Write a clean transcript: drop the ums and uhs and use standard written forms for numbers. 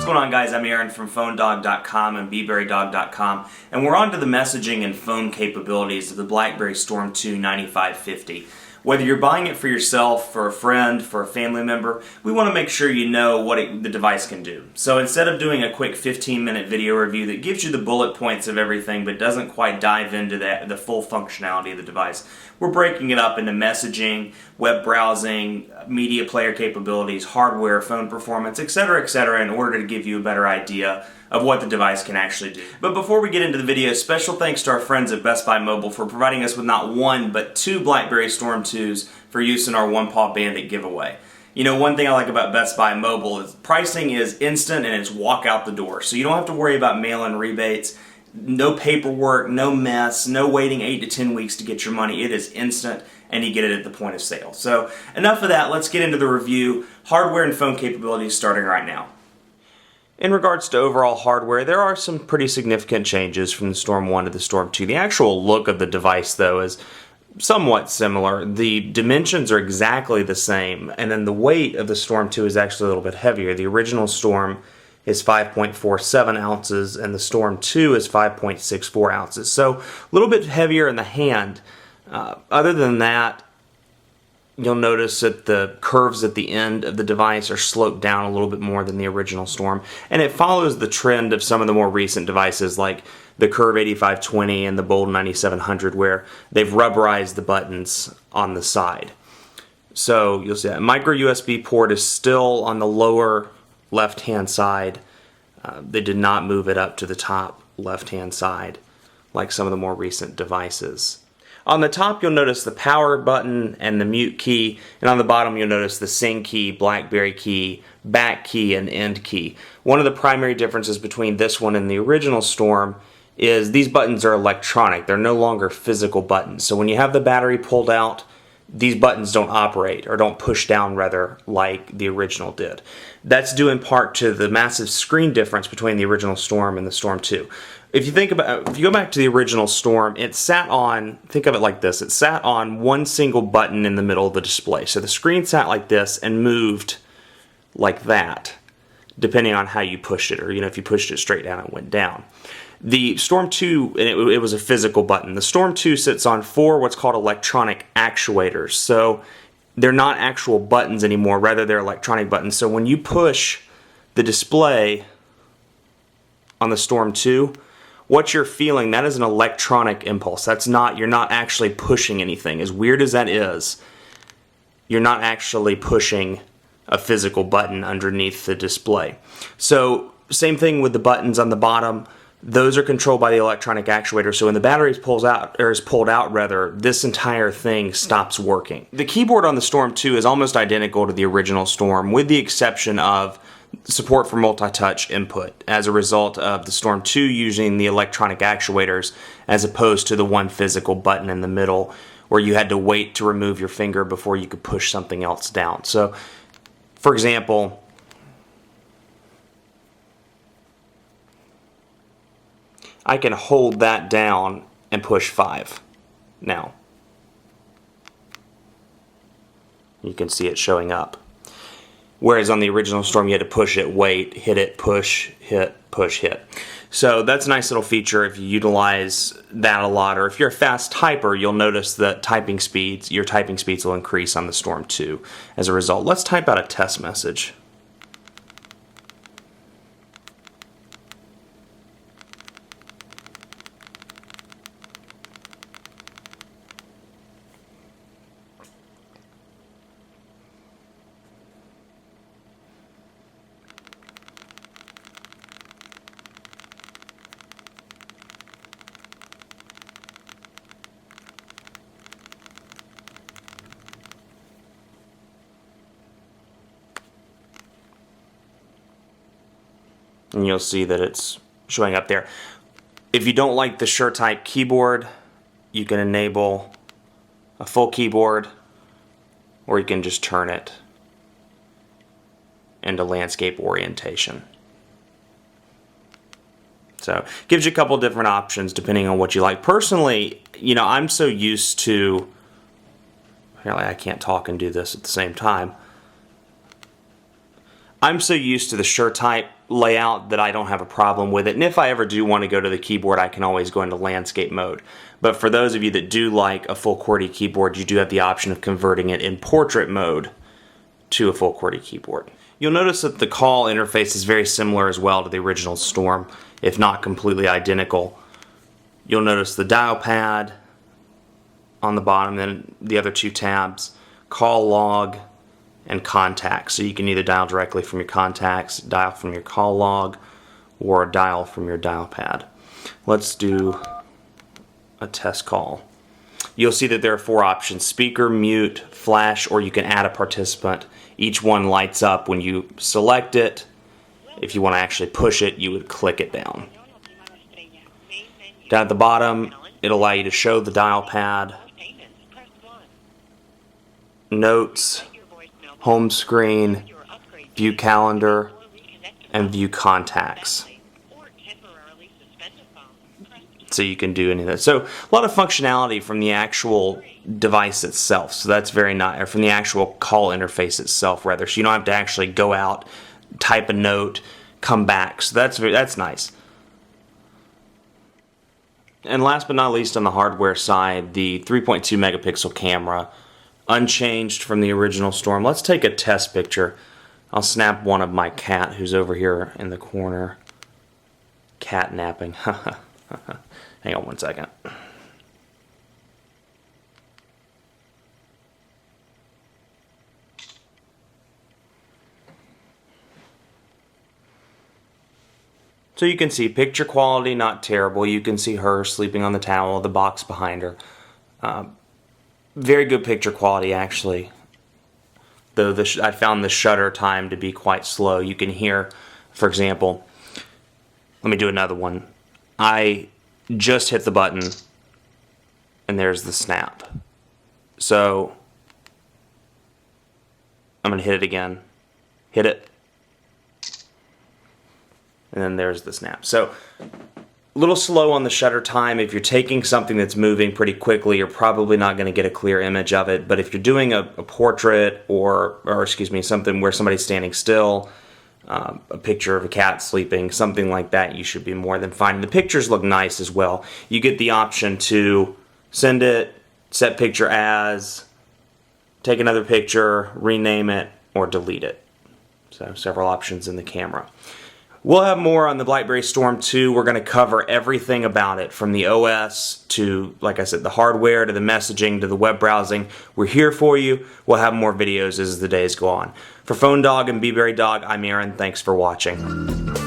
going on, guys? I'm Aaron from PhoneDog.com and BeBerryDog.com, and we're on to the messaging and phone capabilities of the BlackBerry Storm2 9550. Whether you're buying it for yourself, for a friend, for a family member, we want to make sure you know what the device can do. So instead of doing a quick 15-minute video review that gives you the bullet points of everything but doesn't quite dive into the full functionality of the device, we're breaking it up into messaging, web browsing, media player capabilities, hardware, phone performance, etc., in order to give you a better idea of what the device can actually do. But before we get into the video, special thanks to our friends at Best Buy Mobile for providing us with not one, but two BlackBerry Storm2s for use in our One Paw Bandit giveaway. You know, one thing I like about Best Buy Mobile is pricing is instant and it's walk out the door. So you don't have to worry about mail-in rebates, no paperwork, no mess, no waiting 8 to 10 weeks to get your money. It is instant and you get it at the point of sale. So enough of that, let's get into the review. Hardware and phone capabilities starting right now. In regards to overall hardware, there are some pretty significant changes from the Storm 1 to the Storm 2. The actual look of the device, though, is somewhat similar. The dimensions are exactly the same, and then the weight of the Storm 2 is actually a little bit heavier. The original Storm is 5.47 ounces, and the Storm 2 is 5.64 ounces. So a little bit heavier in the hand. Other than that, you'll notice that the curves at the end of the device are sloped down a little bit more than the original Storm, and it follows the trend of some of the more recent devices like the Curve 8520 and the Bold 9700, where they've rubberized the buttons on the side. So you'll see that micro USB port is still on the lower left-hand side. They did not move it up to the top left-hand side like some of the more recent devices. On the top, you'll notice the power button and the mute key, and on the bottom, you'll notice the sing key, BlackBerry key, back key, and end key. One of the primary differences between this one and the original Storm is these buttons are electronic. They're no longer physical buttons. So when you have the battery pulled out, these buttons don't operate, or don't push down rather, like the original did. That's due in part to the massive screen difference between the original Storm and the Storm 2. If you go back to the original Storm, it sat on, think of it like this, it sat on one single button in the middle of the display. So the screen sat like this and moved like that, depending on how you pushed it, or if you pushed it straight down, it went down. The Storm 2, it was a physical button. The Storm 2 sits on 4 what's called electronic actuators. So they're not actual buttons anymore, rather they're electronic buttons. So when you push the display on the Storm 2, what you're feeling, that is an electronic impulse. You're not actually pushing anything. As weird as that is, you're not actually pushing a physical button underneath the display. So same thing with the buttons on the bottom. Those are controlled by the electronic actuator. So when the battery is pulled out, this entire thing stops working. The keyboard on the Storm 2 is almost identical to the original Storm, with the exception of support for multi-touch input as a result of the Storm 2 using the electronic actuators as opposed to the one physical button in the middle where you had to wait to remove your finger before you could push something else down. So, for example, I can hold that down and push 5 now. You can see it showing up. Whereas on the original Storm, you had to push it, wait, hit it, push, hit, push, hit. So that's a nice little feature if you utilize that a lot. Or if you're a fast typer, you'll notice that your typing speeds will increase on the Storm 2 as a result. Let's type out a test message. And you'll see that it's showing up there. If you don't like the SureType keyboard, you can enable a full keyboard, or you can just turn it into landscape orientation. So it gives you a couple different options depending on what you like. Personally, I'm so used to, apparently I can't talk and do this at the same time. I'm so used to the SureType layout that I don't have a problem with it. And if I ever do want to go to the keyboard, I can always go into landscape mode. But for those of you that do like a full QWERTY keyboard, you do have the option of converting it in portrait mode to a full QWERTY keyboard. You'll notice that the call interface is very similar as well to the original Storm, if not completely identical. You'll notice the dial pad on the bottom, then the other two tabs, call log, and contacts. So you can either dial directly from your contacts, dial from your call log, or dial from your dial pad. Let's do a test call. You'll see that there are 4 options: speaker, mute, flash, or you can add a participant. Each one lights up when you select it. If you want to actually push it, you would click it down. Down at the bottom, it'll allow you to show the dial pad, notes, home screen, view calendar, and view contacts. So you can do any of that. So a lot of functionality from the actual device itself. So that's very nice, or from the actual call interface itself, rather. So you don't have to actually go out, type a note, come back. So that's nice. And last but not least, on the hardware side, the 3.2 megapixel camera, unchanged from the original Storm. Let's take a test picture. I'll snap one of my cat who's over here in the corner. Cat napping. Hang on one second. So you can see picture quality, not terrible. You can see her sleeping on the towel, the box behind her. Very good picture quality, actually. Though I found the shutter time to be quite slow. You can hear, for example, let me do another one. I just hit the button, and there's the snap. So I'm going to hit it again. Hit it. And then there's the snap. So a little slow on the shutter time. If you're taking something that's moving pretty quickly, you're probably not going to get a clear image of it. But if you're doing a portrait or excuse me, something where somebody's standing still, a picture of a cat sleeping, something like that, you should be more than fine. And the pictures look nice as well. You get the option to send it, set picture as, take another picture, rename it, or delete it. So several options in the camera. We'll have more on the BlackBerry Storm 2. We're going to cover everything about it, from the OS to, like I said, the hardware to the messaging to the web browsing. We're here for you. We'll have more videos as the days go on. For Phone Dog and BlackBerry Dog, I'm Aaron. Thanks for watching.